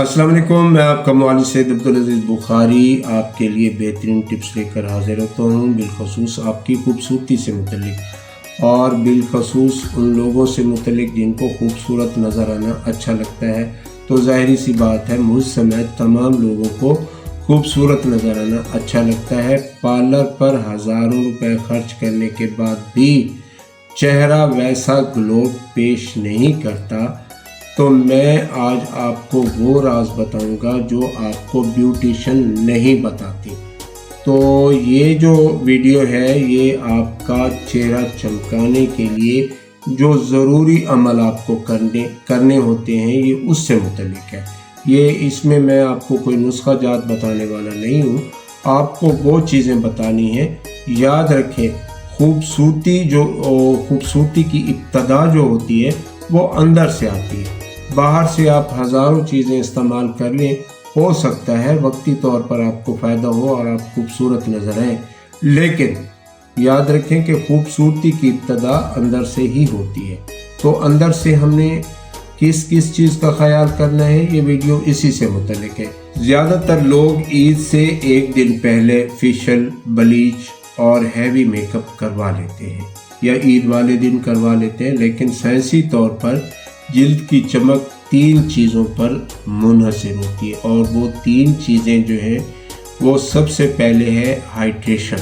अस्सलाम वालेकुम, मैं आपका मौलवी सैयद अब्दुल अज़ीज़ बुखारी आपके लिए बेहतरीन टिप्स लेकर हाजिर होता हूँ, बिलखसूस आपकी खूबसूरती से मुतल्लिक और बिलखसूस उन लोगों से मुतल्लिक जिनको खूबसूरत नज़र आना अच्छा लगता है। तो ज़ाहिरी सी बात है, मुझ समेत तमाम लोगों को खूबसूरत नज़र आना अच्छा लगता है। पार्लर पर हज़ारों रुपए खर्च करने के बाद भी चेहरा वैसा ग्लो पेश नहीं करता, तो मैं आज आपको वो राज बताऊंगा जो आपको ब्यूटिशियन नहीं बताती। तो ये जो वीडियो है ये आपका चेहरा चमकाने के लिए जो ज़रूरी अमल आपको करने होते हैं ये उससे मुतल्लिक है। ये इसमें मैं आपको कोई नुस्खा जात बताने वाला नहीं हूँ, आपको वो चीज़ें बतानी है। याद रखें, खूबसूरती की इब्तदा जो होती है वो अंदर से आती है। बाहर से आप हज़ारों चीज़ें इस्तेमाल कर लें, हो सकता है वक्ती तौर पर आपको फ़ायदा हो और आप खूबसूरत नज़र आएँ, लेकिन याद रखें कि खूबसूरती की इब्तदा अंदर से ही होती है। तो अंदर से हमने किस किस चीज़ का ख्याल करना है, ये वीडियो इसी से मुतल्लिक है। ज़्यादातर लोग ईद से एक दिन पहले फेशियल, ब्लीच और हैवी मेकअप करवा लेते हैं या ईद वाले दिन करवा लेते हैं, लेकिन साइंसी तौर पर जिल्द की चमक 3 चीज़ों पर मुनहसर होती है और वो 3 चीज़ें जो हैं वो सबसे पहले है हाइड्रेशन।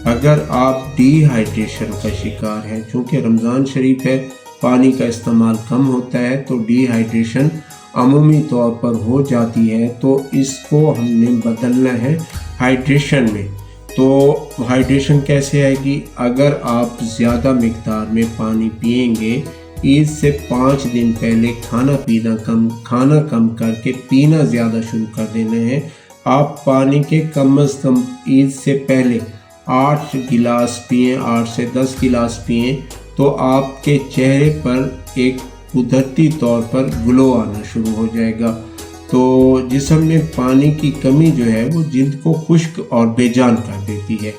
अगर आप डिहाइड्रेशन का शिकार हैं, चूँकि रमज़ान शरीफ है, पानी का इस्तेमाल कम होता है, तो डिहाइड्रेशन अमूमी तौर पर हो जाती है, तो इसको हमने बदलना है हाइड्रेशन में। तो हाइड्रेशन कैसे आएगी? अगर आप ज़्यादा मिक़दार में पानी पिएंगे, ईद से 5 दिन पहले खाना कम करके पीना ज़्यादा शुरू कर देना है। आप पानी के कम अज़ कम ईद से पहले 8 गिलास पिएँ, 8 से 10 गिलास पिएँ, तो आपके चेहरे पर एक कुदरती तौर पर ग्लो आना शुरू हो जाएगा। तो जिस्म में पानी की कमी जो है वो जिल्द को खुश्क और बेजान कर देती है।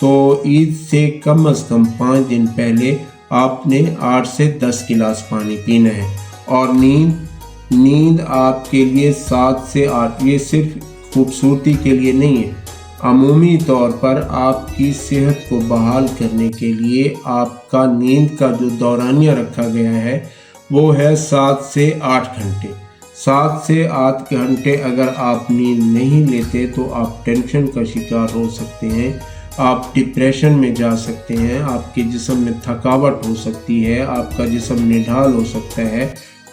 तो ईद से कम अज़ कम 5 दिन पहले आपने 8 से 10 गिलास पानी पीना है। और नींद आपके लिए 7 से 8, ये सिर्फ खूबसूरती के लिए नहीं है, अमूमी तौर पर आपकी सेहत को बहाल करने के लिए आपका नींद का जो दौरानिया रखा गया है वो है 7 से 8 घंटे। 7 से 8 घंटे अगर आप नींद नहीं लेते तो आप टेंशन का शिकार हो सकते हैं, आप डिप्रेशन में जा सकते हैं, आपके जिस्म में थकावट हो सकती है, आपका जिस्म निढाल हो सकता है।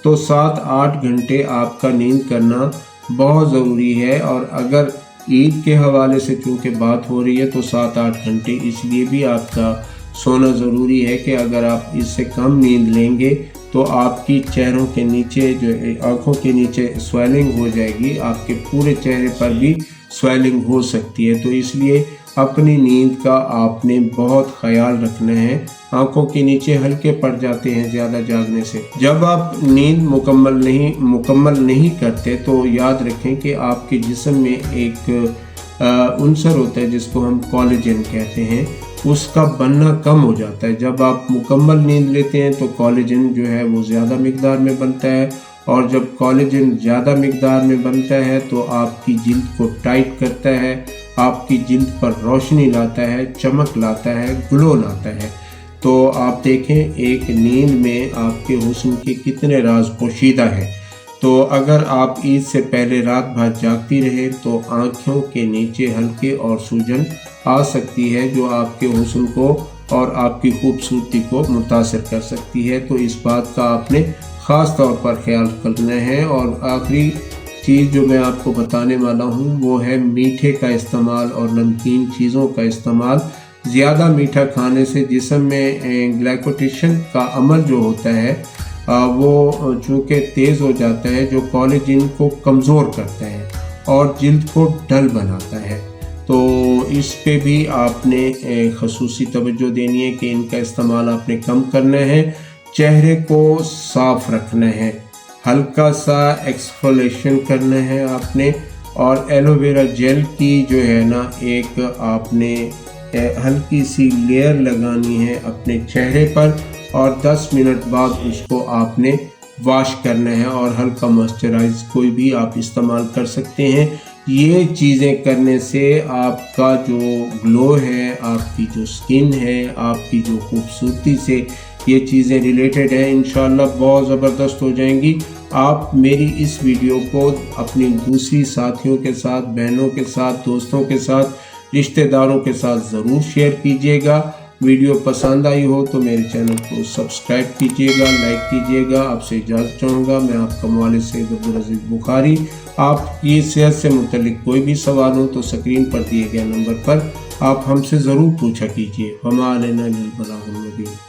तो 7-8 घंटे आपका नींद करना बहुत ज़रूरी है। और अगर ईद के हवाले से चूँकि बात हो रही है तो 7-8 घंटे इसलिए भी आपका सोना ज़रूरी है कि अगर आप इससे कम नींद लेंगे तो आपकी चेहरों के नीचे जो आँखों के नीचे स्वेलिंग हो जाएगी, आपके पूरे चेहरे पर भी स्वेलिंग हो सकती है। तो इसलिए अपनी नींद का आपने बहुत ख्याल रखना है। आंखों के नीचे हल्के पड़ जाते हैं ज़्यादा जागने से। जब आप नींद मुकम्मल नहीं करते तो याद रखें कि आपके जिस्म में एक उनसर होता है जिसको हम कोलेजन कहते हैं, उसका बनना कम हो जाता है। जब आप मुकम्मल नींद लेते हैं तो कोलेजन जो है वो ज़्यादा मिक़दार में बनता है, और जब कोलेजन ज़्यादा मिक़दार में बनता है तो आपकी जिल्द को टाइट करता है, आपकी जिल्द पर रोशनी लाता है, चमक लाता है, ग्लो लाता है। तो आप देखें एक नींद में आपके हुस्न के कितने राज पोशीदा हैं। तो अगर आप ईद से पहले रात भर जागती रहें तो आँखों के नीचे हल्के और सूजन आ सकती है जो आपके हुस्न को और आपकी खूबसूरती को मुतासर कर सकती है। तो इस बात का आपने ख़ास तौर पर ख्याल करना है। और आखिरी चीज़ जो मैं आपको बताने वाला हूँ वो है मीठे का इस्तेमाल और नमकीन चीज़ों का इस्तेमाल। ज़्यादा मीठा खाने से जिस्म में ग्लाइकोलिसिस का अमल जो होता है वो चूँकि तेज़ हो जाता है, जो कोलेजन को कमज़ोर करता है और जिल्द को डल बनाता है। तो इस पे भी आपने ख़ुसूसी तवज्जो देनी है कि इनका इस्तेमाल आपने कम करना है। चेहरे को साफ़ रखना है, हल्का सा एक्सफोलिएशन करना है आपने, और एलोवेरा जेल की जो है ना एक आपने हल्की सी लेयर लगानी है अपने चेहरे पर, और 10 मिनट बाद उसको आपने واش کرنا ہے اور ہلکا موئسچرائز کوئی بھی آپ استعمال کر سکتے ہیں۔ یہ چیزیں کرنے سے آپ کا جو گلو ہے، آپ کی جو سکن ہے، آپ کی جو خوبصورتی سے یہ چیزیں ریلیٹڈ ہیں، انشاءاللہ بہت زبردست ہو جائیں گی۔ آپ میری اس ویڈیو کو اپنی دوسری ساتھیوں کے ساتھ، بہنوں کے ساتھ، دوستوں کے ساتھ، رشتہ داروں کے ساتھ ضرور شیئر کیجیے گا۔ ویڈیو پسند آئی ہو تو میرے چینل کو سبسکرائب کیجیے گا، لائک کیجیے گا۔ آپ سے اجازت چاہوں گا، میں آپ کا موالد سید عبدالعزیز بخاری۔ آپ کی صحت سے متعلق کوئی بھی سوال ہو تو سکرین پر دیے گئے نمبر پر آپ ہم سے ضرور پوچھا کیجیے۔ وما علینا الا البلاغ المبین۔